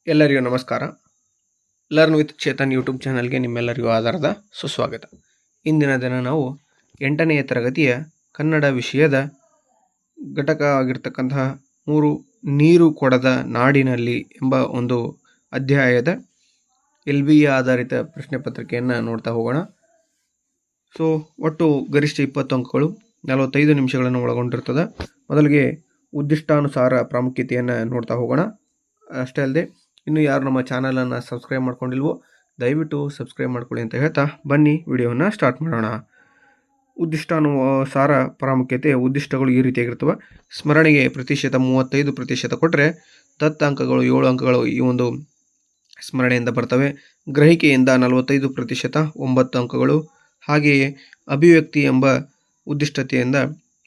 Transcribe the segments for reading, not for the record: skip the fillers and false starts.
ಎಲ್ಲರಿಗೂ ನಮಸ್ಕಾರ. Learn with Chetan YouTube ಚಾನಲ್ಗೆ ನಿಮ್ಮೆಲ್ಲರಿಗೂ ಆಧಾರದ ಸುಸ್ವಾಗತ. ಇಂದಿನ ದಿನ ನಾವು 8ನೇ ತರಗತಿಯ ಕನ್ನಡ ವಿಷಯದ ಘಟಕ ಆಗಿರ್ತಕ್ಕಂತಹ 3 ನೀರು ಕೊಡದ ನಾಡಿನಲ್ಲಿ ಎಂಬ ಒಂದು ಅಧ್ಯಾಯದ LBE ಆಧಾರಿತ ಪ್ರಶ್ನೆ ಪತ್ರಿಕೆಯನ್ನು ನೋಡ್ತಾ ಹೋಗೋಣ. ಸೊ ಒಟ್ಟು ಗರಿಷ್ಠ 20 ಅಂಕಗಳು 45 ನಿಮಿಷಗಳನ್ನು ಒಳಗೊಂಡಿರ್ತದೆ. ಮೊದಲಿಗೆ ಉದ್ದಿಷ್ಟಾನುಸಾರ ಪ್ರಾಮುಖ್ಯತೆಯನ್ನು ನೋಡ್ತಾ ಹೋಗೋಣ. ಅಷ್ಟೇ ಅಲ್ಲದೆ ಇನ್ನು ಯಾರು ನಮ್ಮ ಚಾನಲನ್ನು ಸಬ್ಸ್ಕ್ರೈಬ್ ಮಾಡ್ಕೊಂಡಿಲ್ವೋ ದಯವಿಟ್ಟು ಸಬ್ಸ್ಕ್ರೈಬ್ ಮಾಡ್ಕೊಳ್ಳಿ ಅಂತ ಹೇಳ್ತಾ ಬನ್ನಿ ವಿಡಿಯೋವನ್ನು ಸ್ಟಾರ್ಟ್ ಮಾಡೋಣ. ಉದ್ದಿಷ್ಟಾನುಸಾರ ಪ್ರಾಮುಖ್ಯತೆ ಉದ್ದಿಷ್ಟಗಳು ಈ ರೀತಿಯಾಗಿರ್ತವೆ. ಸ್ಮರಣೆಗೆ ಪ್ರತಿಶತ 35% ಕೊಟ್ಟರೆ ದತ್ತಾಂಕಗಳು 7 ಅಂಕಗಳು ಈ ಒಂದು ಸ್ಮರಣೆಯಿಂದ ಬರ್ತವೆ. ಗ್ರಹಿಕೆಯಿಂದ 45% 9 ಅಂಕಗಳು. ಹಾಗೆಯೇ ಅಭಿವ್ಯಕ್ತಿ ಎಂಬ ಉದ್ದಿಷ್ಟತೆಯಿಂದ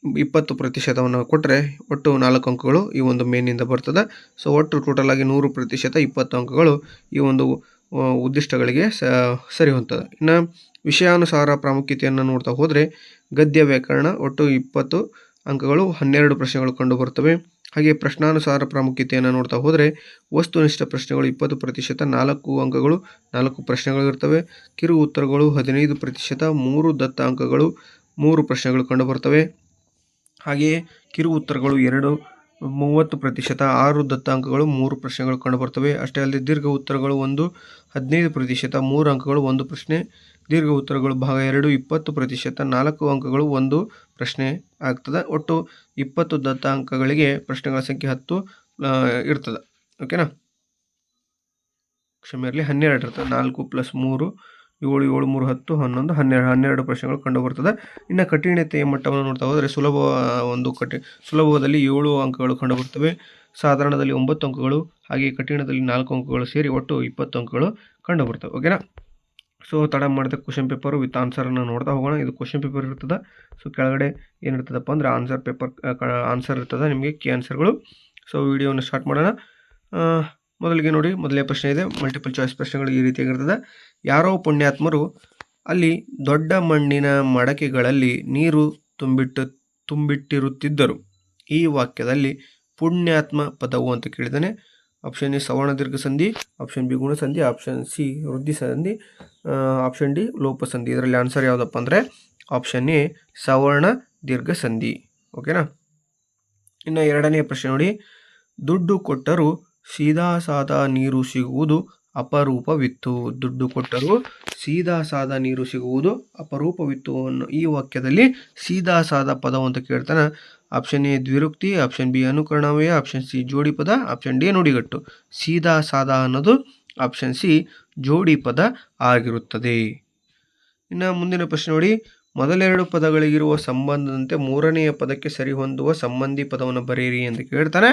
20% ಕೊಟ್ಟರೆ ಒಟ್ಟು 4 ಅಂಕಗಳು ಈ ಒಂದು ಮೇನಿಂದ ಬರ್ತದೆ. ಸೊ ಒಟ್ಟು ಟೋಟಲ್ ಆಗಿ 100% 20 ಅಂಕಗಳು ಈ ಒಂದು ಉದ್ದಿಷ್ಟಗಳಿಗೆ ಸರಿ ಹೊಂತದೆ. ಇನ್ನು ವಿಷಯಾನುಸಾರ ಪ್ರಾಮುಖ್ಯತೆಯನ್ನು ನೋಡ್ತಾ ಹೋದರೆ ಗದ್ಯ ವ್ಯಾಕರಣ ಒಟ್ಟು 20 ಅಂಕಗಳು 12 ಪ್ರಶ್ನೆಗಳು ಕಂಡು ಬರ್ತವೆ. ಹಾಗೆ ಪ್ರಶ್ನಾನುಸಾರ ಪ್ರಾಮುಖ್ಯತೆಯನ್ನು ನೋಡ್ತಾ ಹೋದರೆ ವಸ್ತುನಿಷ್ಠ ಪ್ರಶ್ನೆಗಳು 20% 4 ಅಂಕಗಳು 4 ಪ್ರಶ್ನೆಗಳು ಇರ್ತವೆ. ಕಿರು ಉತ್ತರಗಳು 15% 3 ದತ್ತ ಅಂಕಗಳು 3 ಪ್ರಶ್ನೆಗಳು ಕಂಡು ಬರ್ತವೆ. ಹಾಗೆಯೇ ಕಿರು ಉತ್ತರಗಳು 30% 6 ದತ್ತಾಂಕಗಳು 3 ಪ್ರಶ್ನೆಗಳು ಕಂಡುಬರ್ತವೆ. ಅಷ್ಟೇ ಅಲ್ಲದೆ ದೀರ್ಘ ಉತ್ತರಗಳು 15% 3 ಅಂಕಗಳು 1 ಪ್ರಶ್ನೆ. ದೀರ್ಘ ಉತ್ತರಗಳು ಭಾಗ 2 20% 4 ಅಂಕಗಳು 1 ಪ್ರಶ್ನೆ ಆಗ್ತದೆ. ಒಟ್ಟು 20 ದತ್ತಾಂಕಗಳಿಗೆ ಪ್ರಶ್ನೆಗಳ ಸಂಖ್ಯೆ 10 ಇರ್ತದೆ. ಓಕೆನಾ, ಕ್ಷಮೆ ಇರಲಿ, 12 ಇರ್ತದೆ. 4 + 3 7 7 3 10 11 12 ಪ್ರಶ್ನೆಗಳು ಕಂಡು ಬರ್ತದೆ. ಇನ್ನು ಕಠಿಣತೆಯ ಮಟ್ಟವನ್ನು ನೋಡ್ತಾ ಹೋದರೆ ಸುಲಭದಲ್ಲಿ 7 ಅಂಕಗಳು ಕಂಡು ಬರ್ತವೆ. ಸಾಧಾರಣದಲ್ಲಿ 9 ಅಂಕಗಳು ಹಾಗೆ ಕಠಿಣದಲ್ಲಿ 4 ಅಂಕಗಳು ಸೇರಿ ಒಟ್ಟು 20 ಅಂಕಗಳು ಕಂಡು ಬರ್ತವೆ. ಓಕೆನಾ, ಸೊ ತಡ ಮಾಡಿದ ಕ್ವಶನ್ ಪೇಪರು ವಿತ್ ಆನ್ಸರನ್ನು ನೋಡ್ತಾ ಹೋಗೋಣ. ಇದು ಕ್ವಶನ್ ಪೇಪರ್ ಇರ್ತದೆ. ಸೊ ಕೆಳಗಡೆ ಏನಿರ್ತದಪ್ಪ ಅಂದ್ರೆ ಆನ್ಸರ್ ಇರ್ತದೆ, ನಿಮಗೆ ಕೀ ಆನ್ಸರ್ಗಳು. ಸೊ ವಿಡಿಯೋವನ್ನು ಸ್ಟಾರ್ಟ್ ಮಾಡೋಣ. ಮೊದಲಿಗೆ ನೋಡಿ, ಮೊದಲನೇ ಪ್ರಶ್ನೆ ಇದೆ. ಮಲ್ಟಿಪಲ್ ಚಾಯ್ಸ್ ಪ್ರಶ್ನೆಗಳು ಈ ರೀತಿಯಾಗಿರ್ತದೆ. ಯಾರೋ ಪುಣ್ಯಾತ್ಮರು ಅಲ್ಲಿ ದೊಡ್ಡ ಮಣ್ಣಿನ ಮಡಕೆಗಳಲ್ಲಿ ನೀರು ತುಂಬಿಟ್ಟಿರುತ್ತಿದ್ದರು. ಈ ವಾಕ್ಯದಲ್ಲಿ ಪುಣ್ಯಾತ್ಮ ಪದವು ಅಂತ ಕೇಳಿದ್ದಾನೆ. ಆಪ್ಷನ್ ಎ ಸವರ್ಣ ದೀರ್ಘ ಸಂಧಿ, ಆಪ್ಷನ್ ಬಿ ಗುಣ ಸಂಧಿ, ಆಪ್ಷನ್ ಸಿ ವೃದ್ಧಿ ಸಂಧಿ, ಆಪ್ಷನ್ ಡಿ ಲೋಪ ಸಂಧಿ. ಇದರಲ್ಲಿ ಆನ್ಸರ್ ಯಾವುದಪ್ಪ ಅಂದರೆ ಆಪ್ಷನ್ ಎ ಸವರ್ಣ ದೀರ್ಘ ಸಂಧಿ. ಓಕೆನಾ. ಇನ್ನು ಎರಡನೇ ಪ್ರಶ್ನೆ ನೋಡಿ. ದುಡ್ಡು ಕೊಟ್ಟರೂ ಸೀದಾ ಸಾದಾ ನೀರು ಸಿಗುವುದು ಅಪರೂಪವಿತ್ತು. ದುಡ್ಡು ಕೊಟ್ಟರೂ ಸೀದಾ ಸಾದಾ ನೀರು ಸಿಗುವುದು ಅಪರೂಪವಿತ್ತು ಅನ್ನೋ ಈ ವಾಕ್ಯದಲ್ಲಿ ಸೀದಾ ಸಾದಾ ಪದ ಅಂತ ಕೇಳ್ತಾನೆ. ಆಪ್ಷನ್ ಎ ದ್ವಿರುಕ್ತಿ, ಆಪ್ಷನ್ ಬಿ ಅನುಕರಣವ್ಯಯ, ಆಪ್ಷನ್ ಸಿ ಜೋಡಿ ಪದ, ಆಪ್ಷನ್ ಡಿ ನುಡಿಗಟ್ಟು. ಸೀದಾ ಸಾದಾ ಅನ್ನೋದು ಆಪ್ಷನ್ ಸಿ ಜೋಡಿ ಪದ ಆಗಿರುತ್ತದೆ. ಇನ್ನು ಮುಂದಿನ ಪ್ರಶ್ನೆ ನೋಡಿ. ಮೊದಲೆರಡು ಪದಗಳಿಗಿರುವ ಸಂಬಂಧದಂತೆ ಮೂರನೆಯ ಪದಕ್ಕೆ ಸರಿಹೊಂದುವ ಸಂಬಂಧಿ ಪದವನ್ನು ಬರೆಯಿರಿ ಅಂತ ಕೇಳ್ತಾನೆ.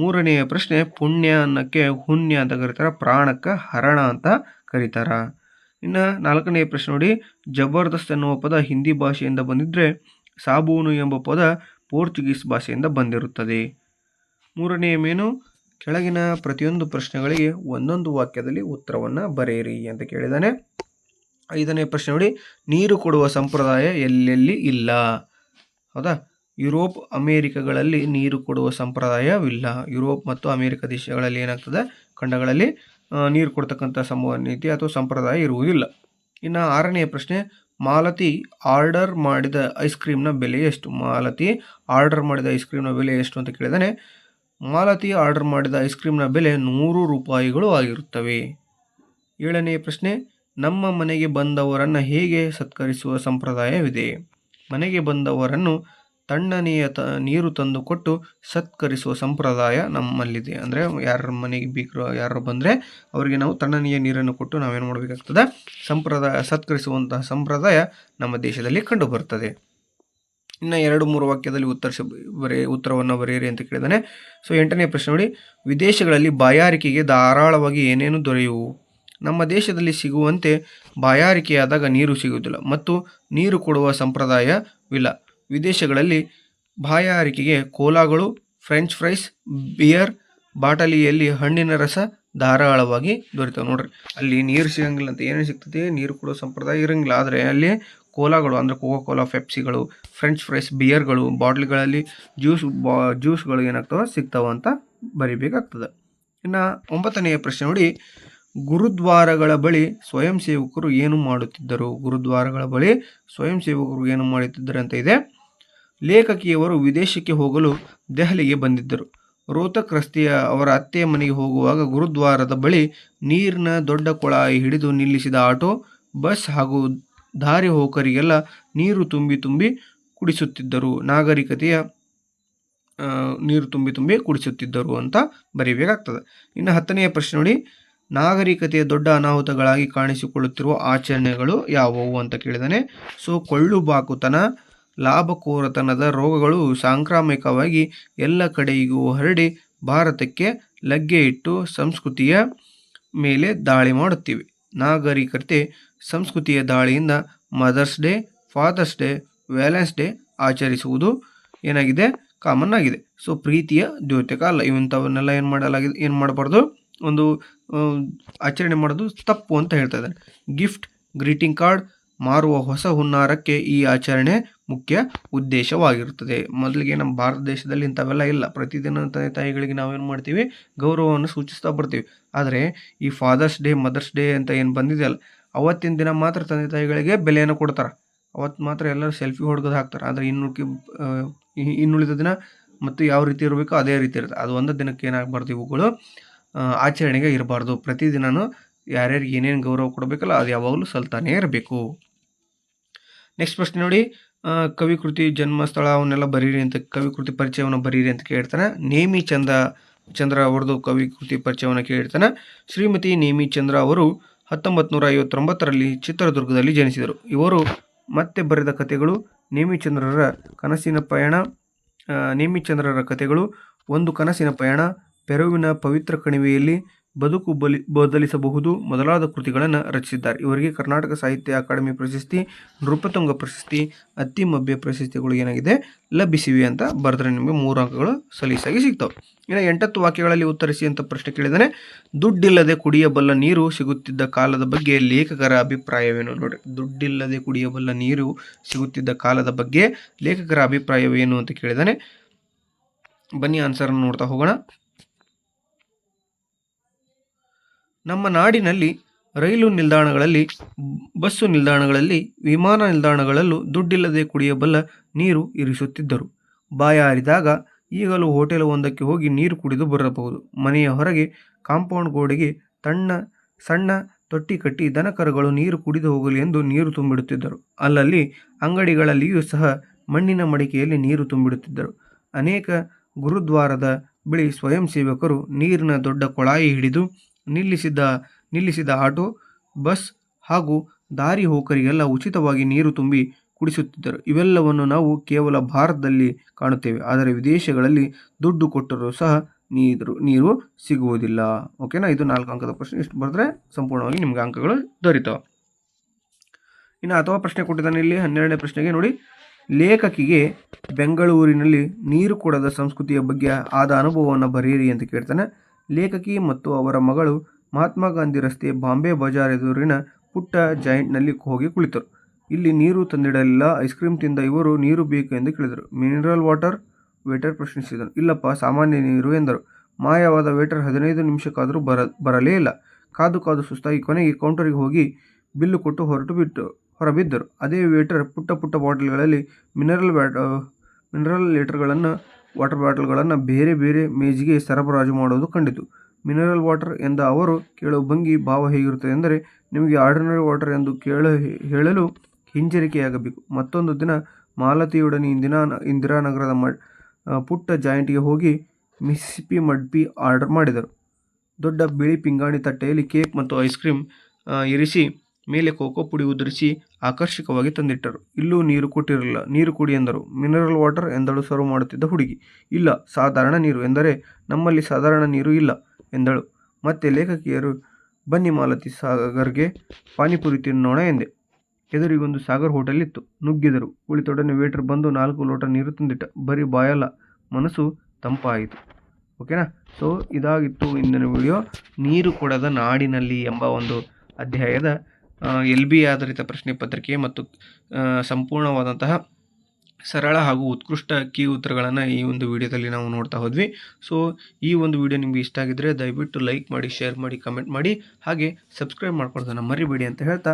ಮೂರನೆಯ ಪ್ರಶ್ನೆ, ಪುಣ್ಯ ಅನ್ನಕ್ಕೆ ಹುಣ್ಯ ಅಂತ ಕರೀತಾರೆ, ಪ್ರಾಣಕ್ಕೆ ಹರಣ ಅಂತ ಕರೀತಾರ. ಇನ್ನು ನಾಲ್ಕನೆಯ ಪ್ರಶ್ನೆ ನೋಡಿ. ಜಬರ್ದಸ್ತ್ ಎನ್ನುವ ಪದ ಹಿಂದಿ ಭಾಷೆಯಿಂದ ಬಂದಿದ್ರೆ ಸಾಬೂನು ಎಂಬ ಪದ ಪೋರ್ಚುಗೀಸ್ ಭಾಷೆಯಿಂದ ಬಂದಿರುತ್ತದೆ. ಮೂರನೆಯ ಮೇನು, ಕೆಳಗಿನ ಪ್ರತಿಯೊಂದು ಪ್ರಶ್ನೆಗಳಿಗೆ ಒಂದೊಂದು ವಾಕ್ಯದಲ್ಲಿ ಉತ್ತರವನ್ನು ಬರೆಯಿರಿ ಅಂತ ಕೇಳಿದ್ದಾನೆ. ಐದನೇ ಪ್ರಶ್ನೆ ನೋಡಿ. ನೀರು ಕೊಡುವ ಸಂಪ್ರದಾಯ ಎಲ್ಲೆಲ್ಲಿ ಇಲ್ಲ? ಹೌದಾ, ಯುರೋಪ್ ಅಮೇರಿಕಗಳಲ್ಲಿ ನೀರು ಕೊಡುವ ಸಂಪ್ರದಾಯವಿಲ್ಲ. ಯುರೋಪ್ ಮತ್ತು ಅಮೇರಿಕ ದೇಶಗಳಲ್ಲಿ ಏನಾಗ್ತದೆ, ಖಂಡಗಳಲ್ಲಿ ನೀರು ಕೊಡ್ತಕ್ಕಂಥ ನೀತಿ ಅಥವಾ ಸಂಪ್ರದಾಯ ಇರುವುದಿಲ್ಲ. ಇನ್ನು ಆರನೆಯ ಪ್ರಶ್ನೆ, ಮಾಲತಿ ಆರ್ಡರ್ ಮಾಡಿದ ಐಸ್ ಕ್ರೀಮ್ನ ಬೆಲೆ ಎಷ್ಟು? ಮಾಲತಿ ಆರ್ಡರ್ ಮಾಡಿದ ಐಸ್ ಕ್ರೀಮ್ನ ಬೆಲೆ ಎಷ್ಟು ಅಂತ ಕೇಳಿದಾನೆ. ಮಾಲತಿ ಆರ್ಡರ್ ಮಾಡಿದ ಐಸ್ ಕ್ರೀಮ್ನ ಬೆಲೆ 100 ರೂಪಾಯಿಗಳು ಆಗಿರುತ್ತವೆ. ಏಳನೆಯ ಪ್ರಶ್ನೆ, ನಮ್ಮ ಮನೆಗೆ ಬಂದವರನ್ನು ಹೇಗೆ ಸತ್ಕರಿಸುವ ಸಂಪ್ರದಾಯವಿದೆ? ಮನೆಗೆ ಬಂದವರನ್ನು ತಣ್ಣನೆಯ ನೀರು ತಂದು ಕೊಟ್ಟು ಸತ್ಕರಿಸುವ ಸಂಪ್ರದಾಯ ನಮ್ಮಲ್ಲಿದೆ. ಅಂದರೆ ಯಾರ ಮನೆಗೆ ಬೀಗರು ಯಾರು ಬಂದರೆ ಅವರಿಗೆ ನಾವು ತಣ್ಣನೆಯ ನೀರನ್ನು ಕೊಟ್ಟು ನಾವೇನು ಮಾಡಬೇಕಾಗ್ತದೆ, ಸತ್ಕರಿಸುವಂತಹ ಸಂಪ್ರದಾಯ ನಮ್ಮ ದೇಶದಲ್ಲಿ ಕಂಡು ಬರ್ತದೆ. ಇನ್ನು 2-3 ವಾಕ್ಯದಲ್ಲಿ ಉತ್ತರವನ್ನು ಬರೆಯಿರಿ ಅಂತ ಕೇಳಿದಾನೆ. ಸೊ 8ನೇ ಪ್ರಶ್ನೆ ನೋಡಿ. ವಿದೇಶಗಳಲ್ಲಿ ಬಾಯಾರಿಕೆಗೆ ಧಾರಾಳವಾಗಿ ಏನೇನು ದೊರೆಯುವು? ನಮ್ಮ ದೇಶದಲ್ಲಿ ಸಿಗುವಂತೆ ಬಾಯಾರಿಕೆಯಾದಾಗ ನೀರು ಸಿಗುವುದಿಲ್ಲ ಮತ್ತು ನೀರು ಕೊಡುವ ಸಂಪ್ರದಾಯವಿಲ್ಲ. ವಿದೇಶಗಳಲ್ಲಿ ಬಾಯಾರಿಕೆಗೆ ಕೋಲಾಗಳು, ಫ್ರೆಂಚ್ ಫ್ರೈಸ್, ಬಿಯರ್, ಬಾಟಲಿಯಲ್ಲಿ ಹಣ್ಣಿನ ರಸ ಧಾರಾಳವಾಗಿ ದೊರೆತವೆ. ನೋಡ್ರಿ, ಅಲ್ಲಿ ನೀರು ಸಿಗಂಗಿಲ್ಲ ಅಂತ ಏನೇನು ಸಿಗ್ತದೆ, ನೀರು ಕೊಡೋ ಸಂಪ್ರದಾಯ ಇರಂಗಿಲ್ಲ. ಆದರೆ ಅಲ್ಲಿ ಕೋಲಾಗಳು ಅಂದರೆ ಕೋಕಾ ಕೋಲಾ, ಪೆಪ್ಸಿಗಳು, ಫ್ರೆಂಚ್ ಫ್ರೈಸ್, ಬಿಯರ್ಗಳು, ಬಾಟ್ಲಿಗಳಲ್ಲಿ ಜ್ಯೂಸ್ಗಳು ಏನಾಗ್ತವೆ ಸಿಗ್ತಾವ ಅಂತ ಬರಿಬೇಕಾಗ್ತದೆ. ಇನ್ನು 9ನೆಯ ಪ್ರಶ್ನೆ ನೋಡಿ, ಗುರುದ್ವಾರಗಳ ಬಳಿ ಸ್ವಯಂ ಸೇವಕರು ಏನು ಮಾಡುತ್ತಿದ್ದರು? ಗುರುದ್ವಾರಗಳ ಬಳಿ ಸ್ವಯಂ ಸೇವಕರು ಏನು ಮಾಡುತ್ತಿದ್ದರು ಅಂತ ಇದೆ. ಲೇಖಕಿಯವರು ವಿದೇಶಕ್ಕೆ ಹೋಗಲು ದೆಹಲಿಗೆ ಬಂದಿದ್ದರು. ರೋಹ್ತಕ್ ರಸ್ತೆಯ ಅವರ ಅತ್ತೆಯ ಮನೆಗೆ ಹೋಗುವಾಗ ಗುರುದ್ವಾರದ ಬಳಿ ನೀರಿನ ದೊಡ್ಡ ಕೊಳಾಯಿ ಹಿಡಿದು ನಿಲ್ಲಿಸಿದ ಆಟೋ, ಬಸ್ ಹಾಗೂ ದಾರಿ ಹೋಕರಿಗೆಲ್ಲ ನೀರು ತುಂಬಿ ಕುಡಿಸುತ್ತಿದ್ದರು. ನಾಗರಿಕತೆಯ ನೀರು ತುಂಬಿ ಕುಡಿಸುತ್ತಿದ್ದರು ಅಂತ ಬರೀಬೇಕಾಗ್ತದೆ. ಇನ್ನು 10ನೆಯ ಪ್ರಶ್ನೆ ನೋಡಿ, ನಾಗರಿಕತೆಯ ದೊಡ್ಡ ಅನಾಹುತಗಳಾಗಿ ಕಾಣಿಸಿಕೊಳ್ಳುತ್ತಿರುವ ಆಚರಣೆಗಳು ಯಾವುವು ಅಂತ ಕೇಳಿದಾನೆ. ಸೊ ಕೊಳ್ಳುಬಾಕುತನ, ಲಾಭಕೋರತನದ ರೋಗಗಳು ಸಾಂಕ್ರಾಮಿಕವಾಗಿ ಎಲ್ಲ ಕಡೆಗೂ ಹರಡಿ ಭಾರತಕ್ಕೆ ಲಗ್ಗೆ ಇಟ್ಟು ಸಂಸ್ಕೃತಿಯ ಮೇಲೆ ದಾಳಿ ಮಾಡುತ್ತಿವೆ. ನಾಗರಿಕತೆ ಸಂಸ್ಕೃತಿಯ ದಾಳಿಯಿಂದ mother's day, father's day, valentine's day ಆಚರಿಸುವುದು ಏನಾಗಿದೆ, ಕಾಮನ್ ಆಗಿದೆ. ಸೊ ಪ್ರೀತಿಯ ದ್ಯೋತಕ ಅಲ್ಲ, ಇವಂಥವನ್ನೆಲ್ಲ ಏನು ಮಾಡಬಾರ್ದು, ಒಂದು ಆಚರಣೆ ಮಾಡೋದು ತಪ್ಪು ಅಂತ ಹೇಳ್ತಾ ಇದ್ದಾನೆ. ಗಿಫ್ಟ್, ಗ್ರೀಟಿಂಗ್ ಕಾರ್ಡ್ ಮಾರುವ ಹೊಸ ಹುನ್ನಾರಕ್ಕೆ ಈ ಆಚರಣೆ ಮುಖ್ಯ ಉದ್ದೇಶವಾಗಿರುತ್ತದೆ. ಮೊದಲಿಗೆ ನಮ್ಮ ಭಾರತ ದೇಶದಲ್ಲಿ ಇಂಥವೆಲ್ಲ ಇಲ್ಲ. ಪ್ರತಿದಿನ ತಂದೆ ತಾಯಿಗಳಿಗೆ ನಾವೇನು ಮಾಡ್ತೀವಿ, ಗೌರವವನ್ನು ಸೂಚಿಸ್ತಾ ಬರ್ತೀವಿ. ಆದರೆ ಈ ಫಾದರ್ಸ್ ಡೇ, ಮದರ್ಸ್ ಡೇ ಅಂತ ಏನು ಬಂದಿದೆಯಲ್ಲ, ಅವತ್ತಿನ ದಿನ ಮಾತ್ರ ತಂದೆ ತಾಯಿಗಳಿಗೆ ಬೆಲೆಯನ್ನು ಕೊಡ್ತಾರೆ. ಅವತ್ತು ಮಾತ್ರ ಎಲ್ಲರೂ ಸೆಲ್ಫಿ ಹೊಡ್ಕೋದು ಹಾಕ್ತಾರೆ. ಆದರೆ ಇನ್ನುಳಿದ ದಿನ ಮತ್ತು ಯಾವ ರೀತಿ ಇರಬೇಕೋ ಅದೇ ರೀತಿ ಇರುತ್ತೆ. ಅದು ಒಂದು ದಿನಕ್ಕೆ ಏನಾಗಬಾರ್ದು, ಇವುಗಳು ಆಚರಣೆಗೆ ಇರಬಾರ್ದು. ಪ್ರತಿದಿನವೂ ಯಾರ್ಯಾರಿಗೆ ಏನೇನು ಗೌರವ ಕೊಡಬೇಕಲ್ಲ ಅದು ಯಾವಾಗಲೂ ಸಲ್ತಾನೇ ಇರಬೇಕು. ನೆಕ್ಸ್ಟ್ ಪ್ರಶ್ನೆ ನೋಡಿ, ಕವಿಕೃತಿ, ಜನ್ಮಸ್ಥಳ ಅವನ್ನೆಲ್ಲ ಬರೀರಿ ಅಂತ, ಕವಿಕೃತಿ ಪರಿಚಯವನ್ನು ಬರೀರಿ ಅಂತ ಕೇಳ್ತಾನೆ. ನೇಮಿ ಚಂದ್ರ ಅವರದು ಕವಿಕೃತಿ ಪರಿಚಯವನ್ನು ಕೇಳಿರ್ತಾನೆ. ಶ್ರೀಮತಿ ನೇಮಿ ಚಂದ್ರ ಅವರು 1959ರಲ್ಲಿ ಚಿತ್ರದುರ್ಗದಲ್ಲಿ ಜನಿಸಿದರು. ಇವರು ಮತ್ತೆ ಬರೆದ ಕಥೆಗಳು ನೇಮಿಚಂದ್ರರ ಕಥೆಗಳು, ಒಂದು ಕನಸಿನ ಪಯಣ, ಪೆರುವಿನ ಪವಿತ್ರ ಕಣಿವೆಯಲ್ಲಿ, ಬದುಕು ಬದಲಿಸಬಹುದು ಮೊದಲಾದ ಕೃತಿಗಳನ್ನು ರಚಿಸಿದ್ದಾರೆ. ಇವರಿಗೆ ಕರ್ನಾಟಕ ಸಾಹಿತ್ಯ ಅಕಾಡೆಮಿ ಪ್ರಶಸ್ತಿ, ನೃಪತುಂಗ ಪ್ರಶಸ್ತಿ, ಅತ್ತಿಮಬ್ಬೆ ಪ್ರಶಸ್ತಿಗಳು ಏನಾಗಿದೆ ಲಭಿಸಿವೆ ಅಂತ ಬರೆದ್ರೆ ನಿಮಗೆ 3 ಅಂಕಗಳು ಸಲೀಸಾಗಿ ಸಿಗ್ತವೆ. ಇನ್ನು 8 ವಾಕ್ಯಗಳಲ್ಲಿ ಉತ್ತರಿಸಿ ಅಂತ ಪ್ರಶ್ನೆ ಕೇಳಿದರೆ, ದುಡ್ಡಿಲ್ಲದೆ ಕುಡಿಯಬಲ್ಲ ನೀರು ಸಿಗುತ್ತಿದ್ದ ಕಾಲದ ಬಗ್ಗೆ ಲೇಖಕರ ಅಭಿಪ್ರಾಯವೇನು? ನೋಡಿ, ದುಡ್ಡಿಲ್ಲದೆ ಕುಡಿಯಬಲ್ಲ ನೀರು ಸಿಗುತ್ತಿದ್ದ ಕಾಲದ ಬಗ್ಗೆ ಲೇಖಕರ ಅಭಿಪ್ರಾಯವೇನು ಅಂತ ಕೇಳಿದಾನೆ. ಬನ್ನಿ ಆನ್ಸರ್ ನೋಡ್ತಾ ಹೋಗೋಣ. ನಮ್ಮ ನಾಡಿನಲ್ಲಿ ರೈಲು ನಿಲ್ದಾಣಗಳಲ್ಲಿ, ಬಸ್ಸು ನಿಲ್ದಾಣಗಳಲ್ಲಿ, ವಿಮಾನ ನಿಲ್ದಾಣಗಳಲ್ಲೂ ದುಡ್ಡಿಲ್ಲದೆ ಕುಡಿಯಬಲ್ಲ ನೀರು ಇರಿಸುತ್ತಿದ್ದರು. ಬಾಯಾರಿದಾಗ ಈಗಲೂ ಹೋಟೆಲ್ ಒಂದಕ್ಕೆ ಹೋಗಿ ನೀರು ಕುಡಿದು ಬರಬಹುದು. ಮನೆಯ ಹೊರಗೆ ಕಾಂಪೌಂಡ್ ಗೋಡೆಗೆ ಸಣ್ಣ ತೊಟ್ಟಿ ಕಟ್ಟಿ ದನಕರುಗಳು ನೀರು ಕುಡಿದು ಹೋಗಲಿ ಎಂದು ನೀರು ತುಂಬಿಡುತ್ತಿದ್ದರು. ಅಲ್ಲಲ್ಲಿ ಅಂಗಡಿಗಳಲ್ಲಿಯೂ ಸಹ ಮಣ್ಣಿನ ಮಡಿಕೆಯಲ್ಲಿ ನೀರು ತುಂಬಿಡುತ್ತಿದ್ದರು. ಅನೇಕ ಗುರುದ್ವಾರದ ಬಳಿ ಸ್ವಯಂ ಸೇವಕರು ನೀರಿನ ದೊಡ್ಡ ಕೊಳಾಯಿ ಹಿಡಿದು ನಿಲ್ಲಿಸಿದ ಆಟೋ, ಬಸ್ ಹಾಗೂ ದಾರಿ ಹೋಕರಿಗೆಲ್ಲ ಉಚಿತವಾಗಿ ನೀರು ತುಂಬಿ ಕುಡಿಸುತ್ತಿದ್ದರು. ಇವೆಲ್ಲವನ್ನು ನಾವು ಕೇವಲ ಭಾರತದಲ್ಲಿ ಕಾಣುತ್ತೇವೆ. ಆದರೆ ವಿದೇಶಗಳಲ್ಲಿ ದುಡ್ಡು ಕೊಟ್ಟರೂ ಸಹ ನೀರು ಸಿಗುವುದಿಲ್ಲ. ಓಕೆನಾ? ಇದು 4 ಅಂಕದ ಪ್ರಶ್ನೆ. ಇಷ್ಟು ಬರೆದ್ರೆ ಸಂಪೂರ್ಣವಾಗಿ ನಿಮ್ಗೆ ಅಂಕಗಳು ದೊರೀತಾವೆ. ಇನ್ನು ಅಥವಾ ಪ್ರಶ್ನೆ ಕೊಟ್ಟಿದ್ದಾನೆ ಇಲ್ಲಿ 12ನೇ ಪ್ರಶ್ನೆಗೆ ನೋಡಿ, ಲೇಖಕಿಗೆ ಬೆಂಗಳೂರಿನಲ್ಲಿ ನೀರು ಕೊಡದ ಸಂಸ್ಕೃತಿಯ ಬಗ್ಗೆ ಆದ ಅನುಭವವನ್ನು ಬರೆಯಿರಿ ಅಂತ ಕೇಳ್ತಾನೆ. ಲೇಖಕಿ ಮತ್ತು ಅವರ ಮಗಳು ಮಹಾತ್ಮ ಗಾಂಧಿ ರಸ್ತೆ ಬಾಂಬೆ ಬಜಾರ್ ಎದುರಿನ ಪುಟ್ಟ ಜಾಯಿಂಟ್ನಲ್ಲಿ ಹೋಗಿ ಕುಳಿತರು. ಇಲ್ಲಿ ನೀರು ತಂದಿಡಲಿಲ್ಲ. ಐಸ್ ಕ್ರೀಮ್ ತಿಂದ ಇವರು ನೀರು ಬೇಕು ಎಂದು ಕೇಳಿದರು. Mineral water? ವೇಟರ್ ಪ್ರಶ್ನಿಸಿದನು. ಇಲ್ಲಪ್ಪ, ಸಾಮಾನ್ಯ ನೀರು ಎಂದರು. ಮಾಯವಾದ ವೇಟರ್ 15 ನಿಮಿಷಕ್ಕಾದರೂ ಬರಲೇ ಇಲ್ಲ. ಕಾದು ಸುಸ್ತಾಗಿ ಕೊನೆಗೆ ಕೌಂಟರಿಗೆ ಹೋಗಿ ಬಿಲ್ಲು ಕೊಟ್ಟು ಹೊರಬಿದ್ದರು. ಅದೇ ವೇಟರ್ ಪುಟ್ಟ ಬಾಟಲ್ಗಳಲ್ಲಿ ಮಿನರಲ್ ವಾಟರ್ ಬಾಟಲ್ಗಳನ್ನು ಬೇರೆ ಮೇಜಿಗೆ ಸರಬರಾಜು ಮಾಡುವುದು ಕಂಡಿತು. ಮಿನರಲ್ ವಾಟರ್ ಎಂದ ಅವರು ಕೇಳುವ ಭಂಗಿ ಭಾವ ಹೇಗಿರುತ್ತದೆ ಎಂದರೆ, ನಿಮಗೆ ಆರ್ಡಿನರಿ ವಾಟರ್ ಎಂದು ಹೇಳಲು ಹಿಂಜರಿಕೆಯಾಗಬೇಕು. ಮತ್ತೊಂದು ದಿನ ಮಾಲತಿಯೊಡನೆ ಇಂದಿರಾನಗರದ ಪುಟ್ಟ ಜಾಯಿಂಟ್ಗೆ ಹೋಗಿ ಮಿಸಿಸಿಪಿ ಮಡ್ ಆರ್ಡರ್ ಮಾಡಿದರು. ದೊಡ್ಡ ಬಿಳಿ ಪಿಂಗಾಣಿ ತಟ್ಟೆಯಲ್ಲಿ ಕೇಕ್ ಮತ್ತು ಐಸ್ ಕ್ರೀಮ್ ಇರಿಸಿ ಮೇಲೆ ಕೋಕೋ ಪುಡಿ ಉದುರಿಸಿ ಆಕರ್ಷಕವಾಗಿ ತಂದಿಟ್ಟರು. ಇಲ್ಲೂ ನೀರು ಕೊಟ್ಟಿರಲಿಲ್ಲ. ನೀರು ಕುಡಿ ಎಂದರು. ಮಿನರಲ್ ವಾಟರ್ ಎಂದಳು ಸರ್ವ್ ಮಾಡುತ್ತಿದ್ದ ಹುಡುಗಿ. ಇಲ್ಲ, ಸಾಧಾರಣ ನೀರು ಎಂದರೆ, ನಮ್ಮಲ್ಲಿ ಸಾಧಾರಣ ನೀರು ಇಲ್ಲ ಎಂದಳು. ಮತ್ತೆ ಲೇಖಕಿಯರು, ಬನ್ನಿ ಮಾಲತಿ, ಸಾಗರ್ಗೆ ಪಾನಿಪುರಿ ತಿನ್ನೋಣ ಎಂದೆ. ಎದುರಿಗೊಂದು ಸಾಗರ್ ಹೋಟೆಲ್ ಇತ್ತು. ನುಗ್ಗಿದರು. ಕುಳಿತೊಡನೆ ವೇಟರ್ ಬಂದು 4 ಲೋಟ ನೀರು ತಂದಿಟ್ಟ. ಬರೀ ಬಾಯಲ್ಲ, ಮನಸ್ಸು ತಂಪಾಯಿತು. ಓಕೆನಾ? ಸೊ ಇದಾಗಿತ್ತು ಇಂದಿನ ವಿಡಿಯೋ. ನೀರು ಕೊಡದ ನಾಡಿನಲ್ಲಿ ಎಂಬ ಒಂದು ಅಧ್ಯಾಯದ LB ಆಧಾರಿತ ಪ್ರಶ್ನೆ ಪತ್ರಿಕೆ ಮತ್ತು ಸಂಪೂರ್ಣವಾದಂತಹ ಸರಳ ಹಾಗೂ ಉತ್ಕೃಷ್ಟ ಕೀ ಉತ್ತರಗಳನ್ನು ಈ ಒಂದು ವಿಡಿಯೋದಲ್ಲಿ ನಾವು ನೋಡ್ತಾ ಹೋದ್ವಿ. ಸೊ ಈ ಒಂದು ವಿಡಿಯೋ ನಿಮಗೆ ಇಷ್ಟ ಆಗಿದ್ದರೆ ದಯವಿಟ್ಟು ಲೈಕ್ ಮಾಡಿ, ಶೇರ್ ಮಾಡಿ, ಕಮೆಂಟ್ ಮಾಡಿ, ಹಾಗೆ ಸಬ್ಸ್ಕ್ರೈಬ್ ಮಾಡ್ಕೊಳ್ಳೋದನ್ನು ಮರಿಬೇಡಿ ಅಂತ ಹೇಳ್ತಾ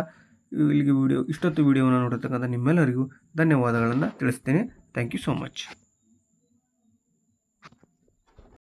ಇಲ್ಲಿಗೆ ಇಷ್ಟೊತ್ತು ವಿಡಿಯೋವನ್ನು ನೋಡಿರ್ತಕ್ಕಂಥ ನಿಮ್ಮೆಲ್ಲರಿಗೂ ಧನ್ಯವಾದಗಳನ್ನು ತಿಳಿಸ್ತೇನೆ. Thank you so much.